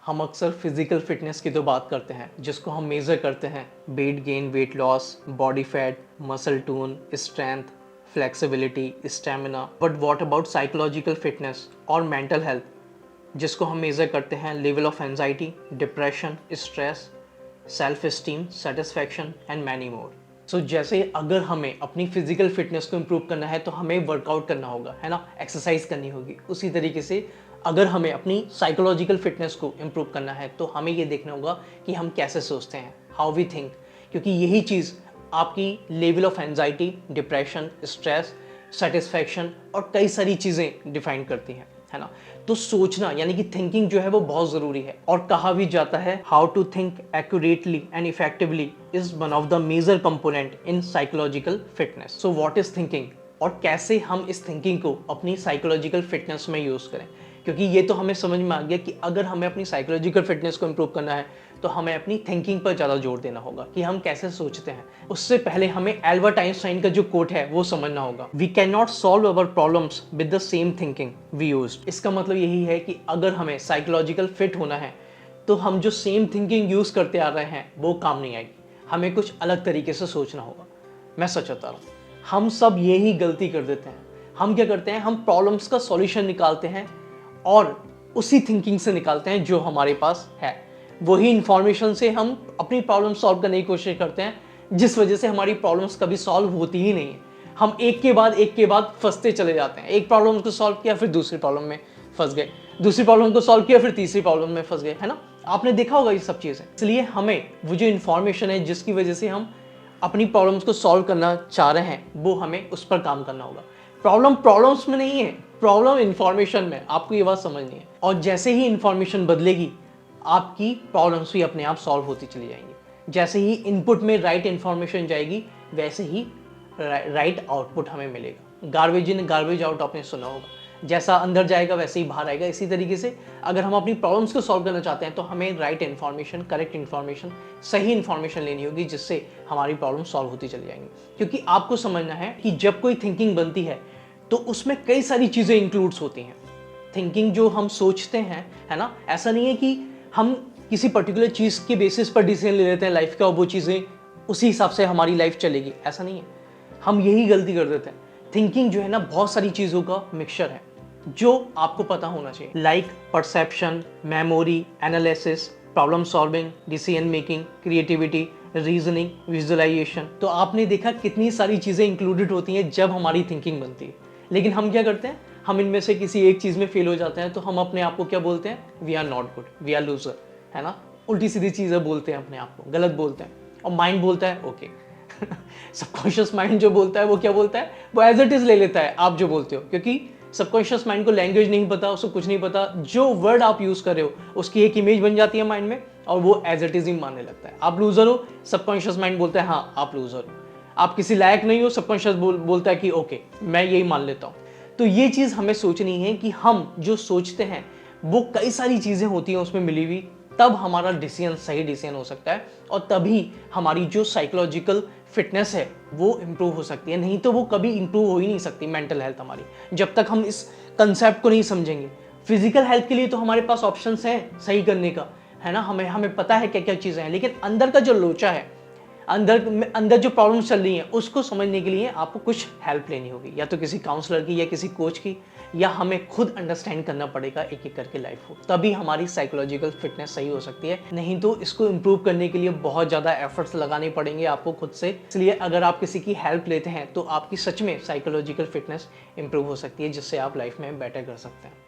हम अक्सर physical fitness की तो बात करते हैं जिसको हम मेज़र करते हैं weight gain, weight loss, body fat, muscle tone, strength, flexibility, stamina. But what about psychological fitness और मेंटल हेल्थ जिसको हम मेज़र करते हैं level of anxiety, depression, stress, self esteem, satisfaction and many more. So जैसे अगर हमें अपनी physical fitness को इम्प्रूव करना है तो हमें वर्कआउट करना होगा, है ना, एक्सरसाइज करनी होगी। उसी तरीके से अगर हमें अपनी साइकोलॉजिकल फिटनेस को इम्प्रूव करना है तो हमें ये देखना होगा कि हम कैसे सोचते हैं, हाउ वी थिंक, क्योंकि यही चीज़ आपकी level of anxiety, depression, stress, satisfaction और कई सारी चीज़ें डिफाइन करती हैं, है ना। तो सोचना यानी कि थिंकिंग जो है वो बहुत ज़रूरी है। और कहा भी जाता है how to think accurately and effectively is one of the major component in psychological fitness. So what is thinking और कैसे हम इस थिंकिंग को अपनी साइकोलॉजिकल फिटनेस में यूज़ करें, क्योंकि ये तो हमें समझ में आ गया कि अगर हमें अपनी साइकोलॉजिकल फिटनेस को इम्प्रूव करना है तो हमें अपनी थिंकिंग पर ज़्यादा जोर देना होगा कि हम कैसे सोचते हैं। उससे पहले हमें एल्बर्ट आइंस्टाइन का जो कोट है वो समझना होगा, we can not solve our problems with the same thinking we used. इसका मतलब यही है कि अगर हमें साइकोलॉजिकल फिट होना है तो हम जो सेम थिंकिंग यूज़ करते आ रहे हैं वो काम नहीं आएगी, हमें कुछ अलग तरीके से सोचना होगा। मैं सच बता रहा हूँ, हम सब यही गलती कर देते हैं। हम क्या करते हैं, हम प्रॉब्लम्स का सॉल्यूशन निकालते हैं और उसी थिंकिंग से निकालते हैं जो हमारे पास है, वही इंफॉर्मेशन से हम अपनी प्रॉब्लम सॉल्व करने की कोशिश करते हैं, जिस वजह से हमारी प्रॉब्लम्स कभी सॉल्व होती ही नहीं है। हम एक के बाद फंसते चले जाते हैं। एक प्रॉब्लम को सॉल्व किया फिर दूसरी प्रॉब्लम में फंस गए, दूसरी प्रॉब्लम को सॉल्व किया फिर तीसरी प्रॉब्लम में फंस गए, है ना। आपने देखा होगा ये सब चीज़ें। इसलिए हमें वो जो इन्फॉर्मेशन है जिसकी वजह से हम अपनी प्रॉब्लम्स को सॉल्व करना चाह रहे हैं वो हमें उस पर काम करना होगा। प्रॉब्लम प्रॉब्लम्स में नहीं है, प्रॉब्लम इंफॉर्मेशन में। आपको ये बात समझनी है। और जैसे ही इंफॉर्मेशन बदलेगी आपकी प्रॉब्लम्स भी अपने आप सॉल्व होती चली जाएंगी। जैसे ही इनपुट में राइट इंफॉर्मेशन जाएगी वैसे ही राइट आउटपुट हमें मिलेगा। गार्बेज इन गार्बेज आउट आपने सुना होगा, जैसा अंदर जाएगा वैसे ही बाहर आएगा। इसी तरीके से अगर हम अपनी प्रॉब्लम्स को सॉल्व करना चाहते हैं तो हमें राइट इन्फॉर्मेशन, करेक्ट इन्फॉर्मेशन, सही इन्फॉर्मेशन लेनी होगी जिससे हमारी प्रॉब्लम सॉल्व होती चली जाएंगी। क्योंकि आपको समझना है कि जब कोई थिंकिंग बनती है तो उसमें कई सारी चीज़ें इंक्लूड्स होती हैं। थिंकिंग जो हम सोचते हैं, है ना, ऐसा नहीं है कि हम किसी पर्टिकुलर चीज़ के बेसिस पर डिसीजन ले लेते हैं लाइफ का और वो चीज़ें उसी हिसाब से हमारी लाइफ चलेगी, ऐसा नहीं है। हम यही गलती कर देते हैं। थिंकिंग जो है ना बहुत सारी चीज़ों का मिक्सचर है जो आपको पता होना चाहिए, like perception, memory, analysis, problem solving, decision making, creativity, reasoning, visualisation. तो आपने देखा कितनी सारी चीज़ें इंक्लूडेड होती हैं जब हमारी थिंकिंग बनती है। लेकिन हम क्या करते हैं, हम इनमें से किसी एक चीज़ में फेल हो जाते हैं तो हम अपने आप को क्या बोलते हैं, we are not good, we are loser, है ना। उल्टी सीधी चीज़ें बोलते हैं अपने आप को, गलत बोलते हैं। और माइंड बोलता है ओके सबकॉन्शियस माइंड जो बोलता है वो क्या बोलता है, वो एज इट इज़ ले लेता है आप जो बोलते हो, क्योंकि सबकॉन्शियस माइंड को लैंग्वेज नहीं पता, उसको कुछ नहीं पता। जो वर्ड आप यूज़ कर रहे हो उसकी एक इमेज बन जाती है माइंड में और वो एज इट इज़ ही मानने लगता है। आप लूजर हो, सबकॉन्शियस माइंड बोलता है हाँ आप लूजर हो। आप किसी लायक नहीं हो, सबकॉन्शियस बोलता है कि ओके मैं यही मान लेता हूँ। तो ये चीज़ हमें सोचनी है कि हम जो सोचते हैं वो कई सारी चीज़ें होती हैं उसमें मिली हुई, तब हमारा डिसीजन सही डिसीजन हो सकता है और तभी हमारी जो साइकोलॉजिकल फिटनेस है वो इम्प्रूव हो सकती है। नहीं तो वो कभी इम्प्रूव हो ही नहीं सकती मेंटल हेल्थ हमारी, जब तक हम इस कंसेप्ट को नहीं समझेंगे। फिजिकल हेल्थ के लिए तो हमारे पास ऑप्शंस हैं सही करने का, है ना, हमें पता है क्या क्या चीज़ें हैं। लेकिन अंदर का जो लोचा है, अंदर जो प्रॉब्लम्स चल रही हैं उसको समझने के लिए आपको कुछ हेल्प लेनी होगी, या तो किसी काउंसलर की या किसी कोच की, या हमें खुद अंडरस्टैंड करना पड़ेगा एक एक करके लाइफ को, तभी हमारी साइकोलॉजिकल फिटनेस सही हो सकती है। नहीं तो इसको इम्प्रूव करने के लिए बहुत ज़्यादा एफर्ट्स लगाने पड़ेंगे आपको खुद से। इसलिए अगर आप किसी की हेल्प लेते हैं तो आपकी सच में साइकोलॉजिकल फिटनेस इंप्रूव हो सकती है, जिससे आप लाइफ में बेटर कर सकते हैं।